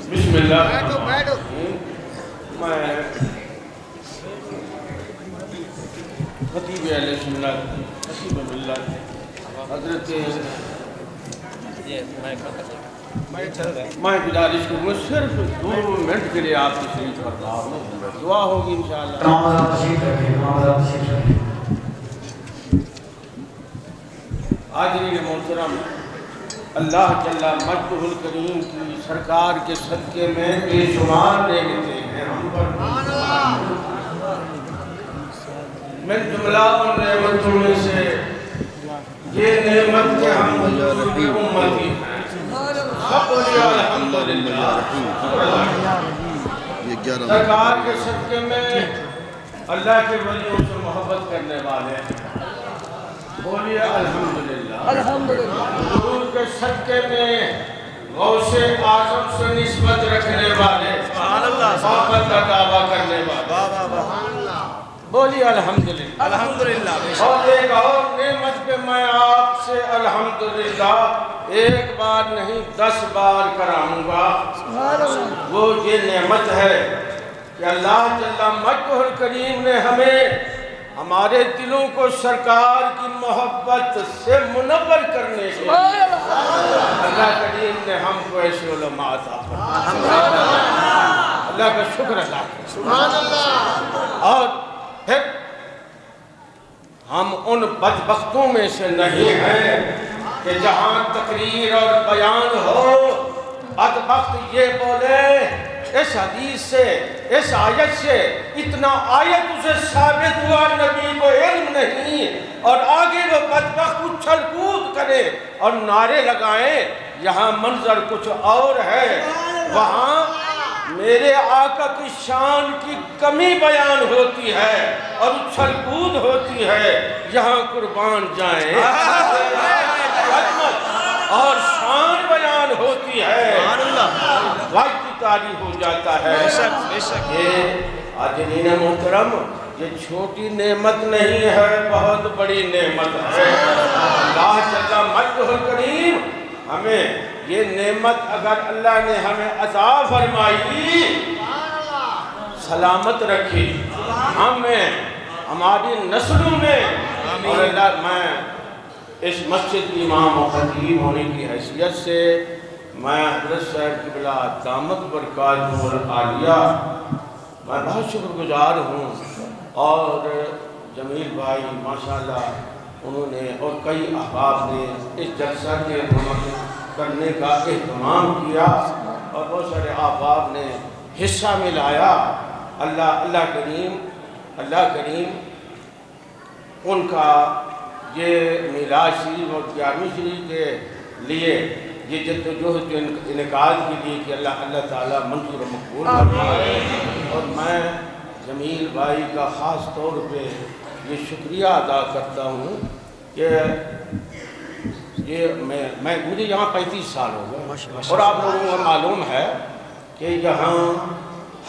بسم اللہ میں خطیب اہل سنت خطیب ملت حضرت میں گزارش کروں صرف 2 منٹ کے لیے آپ کی شریف کرتا ہوں دعا ہوگی انشاءاللہ حاضرین محترم اللہ جل مجدہ الکریم کی سرکار کے صدقے میں بے شمار نعمتیں ہیں ہم پر من جملہ ان نعمتوں میں سے یہ نعمت کہ ہم حضور کی امتی ہیں الحمدللہ سرکار کے صدقے میں اللہ کے ولیوں سے محبت کرنے والے ہیں بولیے الحمدللہ حضور کے صدقے میں غوث اعظم سے نسبت رکھنے والے محبت کا دعویٰ کرنے والے بولیے الحمدللہ اور ایک اور نعمت پہ میں آپ سے الحمدللہ 1 بار نہیں 10 بار کراؤں گا وہ یہ نعمت ہے کہ اللہ جل مجدہ الکریم نے ہمیں ہمارے دلوں کو سرکار کی محبت سے منور کرنے کے لیے اللہ کریم نے ہم کو ایسے علماء عطا فرمائے اللہ کا شکر ادا سبحان اللہ اور پھر ہم ان بدبختوں میں سے نہیں ہیں کہ جہاں تقریر اور بیان ہو بدبخت یہ بولے اس حدیث سے اس آیت سے اتنا آیت اسے ثابت ہوا نبی کو علم نہیں اور آگے وہ بدبخت اچھل کود کرے اور نعرے لگائیں یہاں منظر کچھ اور ہے وہاں میرے آقا کی شان کی کمی بیان ہوتی ہے اور اچھل کود ہوتی ہے یہاں قربان جائیں اور شان بیان ہوتی ہے واحد کی تعریف ہو جاتا ہے یہ حاضرین محترم یہ چھوٹی نعمت نہیں ہے بہت بڑی نعمت ہے اللہ جل مجدہ الکریم ہمیں یہ نعمت اگر اللہ نے ہمیں عطا فرمائی سلامت رکھی ہمیں ہماری نسلوں میں اور اللہ میں اس مسجد کی امام و خطیب ہونے کی حیثیت سے میں حضرت صاحب قبلہ دامت برکاتہ العالیہ میں بہت شکر گزار ہوں اور جمیل بھائی ماشاءاللہ انہوں نے اور کئی احباب نے اس جلسہ کے منعقد کرنے کا اہتمام کیا اور بہت سارے احباب نے حصہ ملایا اللہ کریم ان کا یہ میلاد شریف اور 11ویں شریف کے لیے یہ جدوجہد جو انعقاد کے لیے کہ اللہ تعالیٰ منظور و مقبول فرمائے اور میں جمیل بھائی کا خاص طور پہ یہ شکریہ ادا کرتا ہوں کہ مجھے یہاں 35 سال ہو گئے اور آپ لوگوں کو معلوم ہے کہ یہاں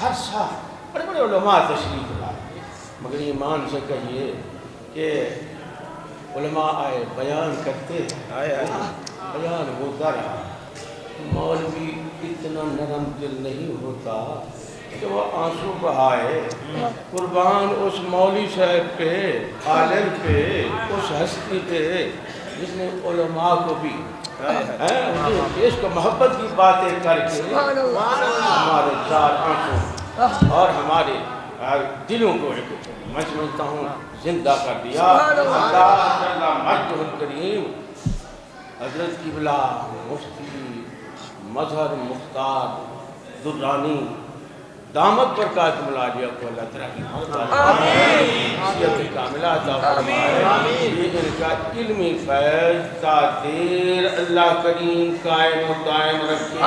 ہر سال بڑے بڑے علماء تشریف لائے مگر ایمان سے کہیے کہ علماء آئے بیان کرتے بیان ہوتا رہا مولوی اتنا نرم دل نہیں ہوتا کہ وہ آنسو بہائے قربان اس مولوی صاحب پہ عالم پہ اس ہستی پہ جس نے علماء کو بھی اس کو محبت کی باتیں کر کے ہمارے 4 آنکھوں اور ہمارے دلوں کو میں سمجھتا ہوں زندہ کر دیا اللہ جل مجدہ الکریم حضرت قبلہ مفتی مظہر مختار درانی دامت برکاتہ العالیہ کو اللہ تعالیٰ کی حیثیت کاملہ عطا فرمائے یہ ان کا علمی فیض تا دیر اللہ کریم قائم و دائم رکھے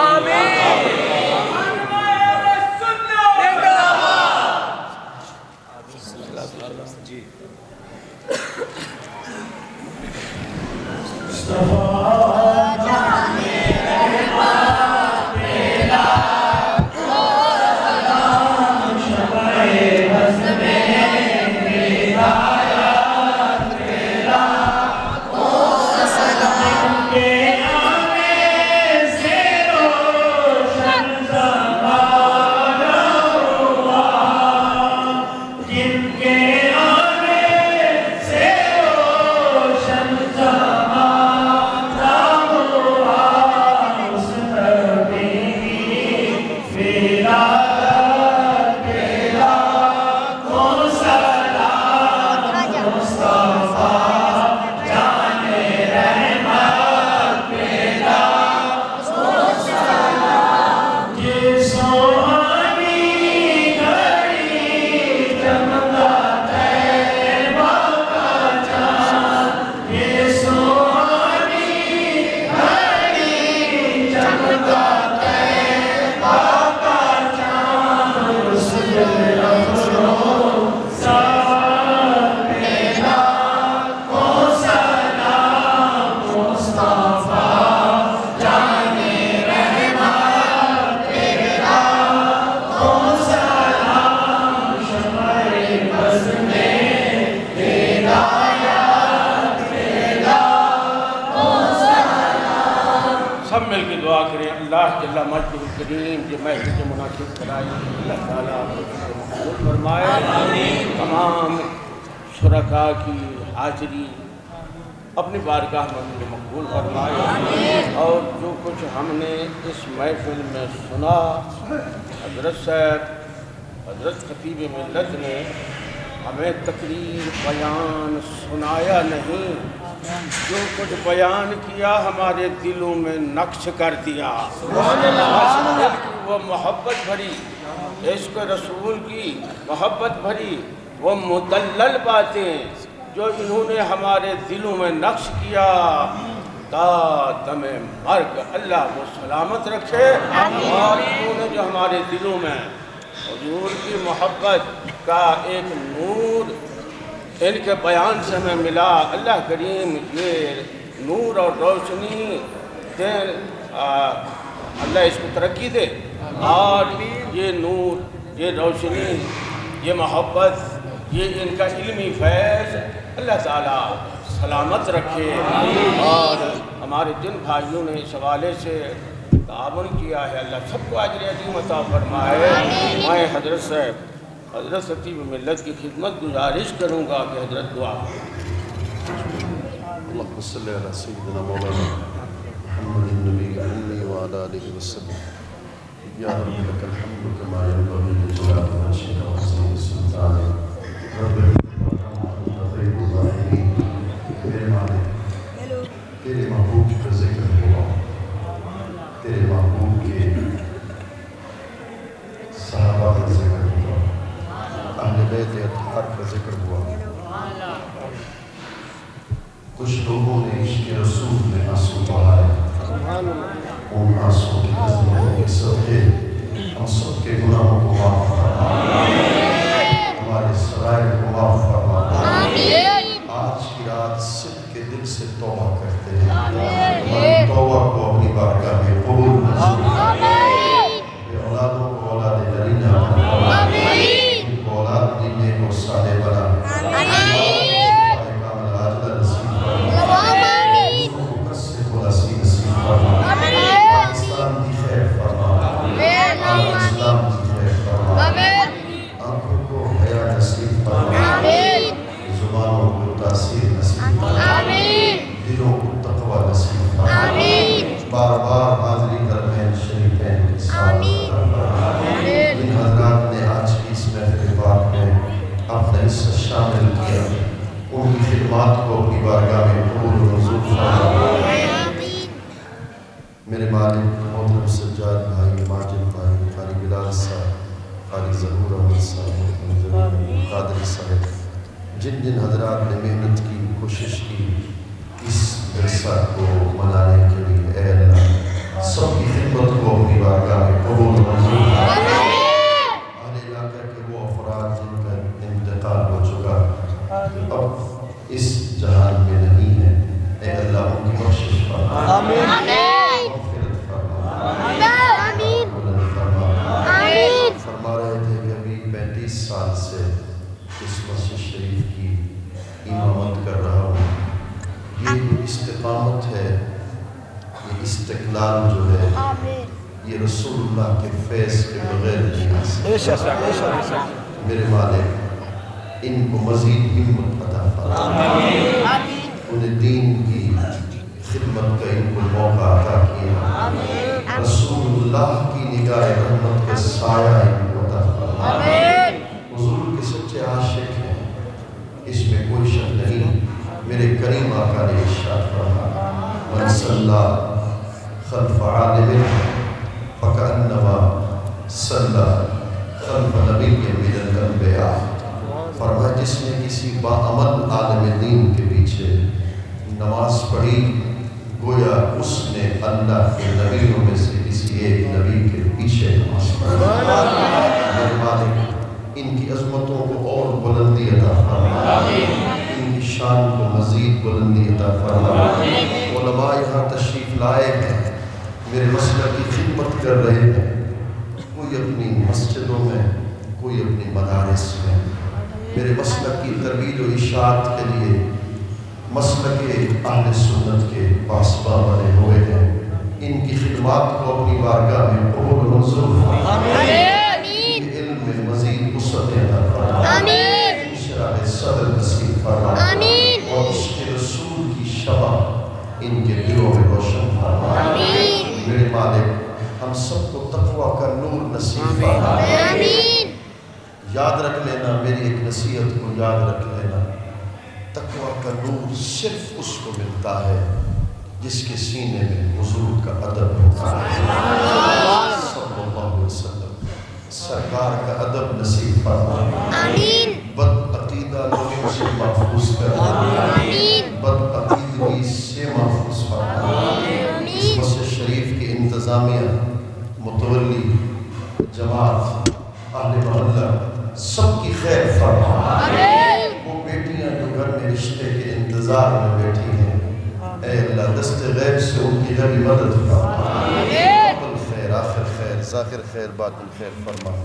کی دعا کریں اللہ جل مجدہ الکریم جو محفل کے منعقد کرائی اللہ تعالیٰ قبول فرمائے. تمام شرکاء کی حاضری اپنی بارگاہ میں مقبول فرمائے. اور جو کچھ ہم نے اس محفل میں سنا حضرت صاحب حضرت خطیب ملت نے ہمیں تقریر بیان سنایا نہیں، جو کچھ بیان کیا ہمارے دلوں میں نقش کر دیا. وہ محبت بھری عشق رسول کی محبت بھری وہ مدلل باتیں جو انہوں نے ہمارے دلوں میں نقش کیا تا دم مرگ اللہ وہ سلامت رکھے. اور انہوں نے جو ہمارے دلوں میں حضور کی محبت کا ایک نور ان کے بیان سے ہمیں ملا، اللہ کریم یہ نور اور روشنی دے، اللہ اس کو ترقی دے. اور یہ نور یہ روشنی یہ محبت یہ ان کا علمی فیض اللہ تعالیٰ سلامت رکھے. اور ہمارے جن بھائیوں نے اس حوالے سے تعاون کیا ہے اللہ سب کو اجر عظیم عطا فرمائے. میں حضرت خطیب ملت کی خدمت گزارش کروں گا کہ حضرت دعا. اللهم صل على سيدنا مولانا محمد النبي الأمي وعلى آله وسلم. يا رب لك الحمد كما ينبغي لجلال وجهك وعظيم سلطانك. رب خير الظاهرين. میرے مالک تیرے محبوب کا ذکر ہوا، تیرے محبوب کے صحابہ کا ذکر ہوا، اہل بیت اطہار کا ذکر ہوا. کچھ لوگوں نے عشق رسول میں آنسو بہائے، ان آنسو کی عظمتوں کے صدقے ہم سب کے گناہوں کو معاف فرما، ہمارے سرائر کو معاف فرما. آج کی رات صدق کے دل سے توبہ کرتے ہیں، ہماری توبہ کو اپنی بارگاہ میں قبول منظور فرما. بے اولادوں کو اولاد نرینہ بنا، ان کو اولاد دینے کو صالح بنا. بار بار حاضری درمین شریفین کے ساتھ ان حضرات نے آج کی اس محفل پاک میں اپنا حصہ شامل کیا، ان کی خدمات کو اپنی بارگاہ میں قبول و منظور فرما. میرے مالک محترم سجاد بھائی، ماجد بھائی، قاری بلال صاحب، قاری ظہور احمد صاحب، قادری صاحب، جن جن حضرات نے محنت کی کوشش کی اس جلسہ کو منانے کے لیے، اے اللہ سب کی خدمت کو اپنی بارگاہ میں قبول منظور فرما. اہل علاقہ کے وہ افراد جن کا انتقال ہو چکا اب اس جہان میں نہیں ہے، اے اللہ ان کی بخشش فرما، مغفرت فرما، بلند فرما. فرما رہے تھے کہ ابھی 35 سال سے اس مسجد شریف کی امامت کر رہا ہوں. یہ جو استقامت ہے، یہ استقلال جو ہے، یہ رسول اللہ کے فیض کے بغیر نہیں آ سکتا. میرے مالک ان کو مزید ہمت عطا فرما، انہیں دین کی خدمت کا ان کو موقع عطا کیا. رسول اللہ کی نگاہ رحمت کا سایہ ان کو عطا فرما. حضور کے سچے عاشق ہیں، اس میں کوئی شک نہیں. میرے کریم آقا نے ارشاد فرمایا، من صلی خلف عالم فکأنما صلی خلف نبی من الانبیاء. فرمایا جس نے کسی باعمل عالم دین کے پیچھے نماز پڑھی گویا اس نے اللہ کے نبیوں میں سے کسی ایک نبی کے پیچھے نماز پڑھی. میرے مالک ان کی عظمتوں کو اور بلندی عطا فرما، ان کی شان کو مزید بلندی عطا فرما. علماء یہاں تشریف لائے ہیں، میرے مسلک کی خدمت کر رہے ہیں، کوئی اپنی مسجدوں میں، کوئی اپنی مدارس میں. میرے مسلک کی ترویج و اشاعت کے لیے مسلک اہل سنت کے پاسباں بنے ہوئے ہیں. ان کی خدمات کو اپنی بارگاہ میں قبول و منظور فرما، آمین علم میں مزید وسعت عطا فرما، آمین انشراح صدر نصیب فرما، آمین اور عشق رسول کی شمع ان کے دلوں میں روشن فرما۔ آمین میرے مالک ہم سب کو تقوی کا نور نصیب فرما۔ آمین یاد رکھ لینا، میری ایک نصیحت کو یاد رکھ لینا، تقوی کا نور صرف اس کو ملتا ہے جس کے سینے میں حضور کا ادب ہوتا ہے صلی اللہ علیہ وسلم۔ سرکار کا ادب نصیب فرما، آمین بد عقیدہ لوگوں سے محفوظ کرنا، آمین بد عقیدگی سے محفوظ فرما۔ اس مسجد شریف کی انتظامیہ، متولی، جماعت، اہل محلہ سب کی خیر فرما۔ وہ بیٹیاں جو گھر میں رشتے کے انتظار میں بیٹھی ہیں، اے اللہ دست غیب سے ان کی غیبی مدد فرما، قبل خیر، آخر خیر، ظاہر خیر، باطن خیر فرما۔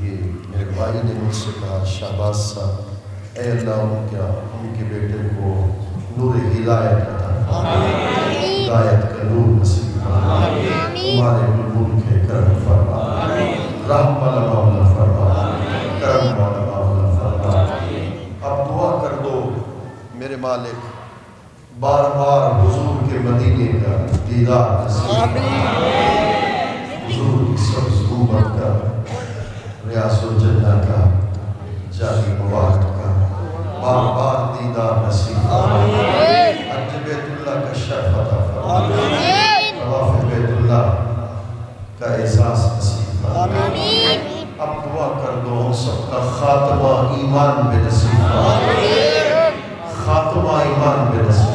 یہ میرے بھائی نے مجھ سے کہا شہباز صاحب، اے اللہ ان کے بیٹے کو نور ہدایت عطا فرما، ہدایت کا نور نصیب فرما، ہمارے ملک ہے کرم فرما، رحم والا معاملہ فرما، کرم والا معاملہ فرما۔ اب دعا کر دو میرے مالک، بار بار حضور کے مدینے کا دیدار نصیب، حضور کی سبز گنبد کا، ریاض الجنہ کا، جالی مبارک کا بار بار دیدار نصیب فرما۔ حج بیت اللہ کا شرف عطا فرما، طواف بیت اللہ کا اعزاز نصیب فرما۔ اب دعا کر دو ہم سب کا خاتمہ ایمان بے نصیب فرما، خاتمہ ایمان بے نصیب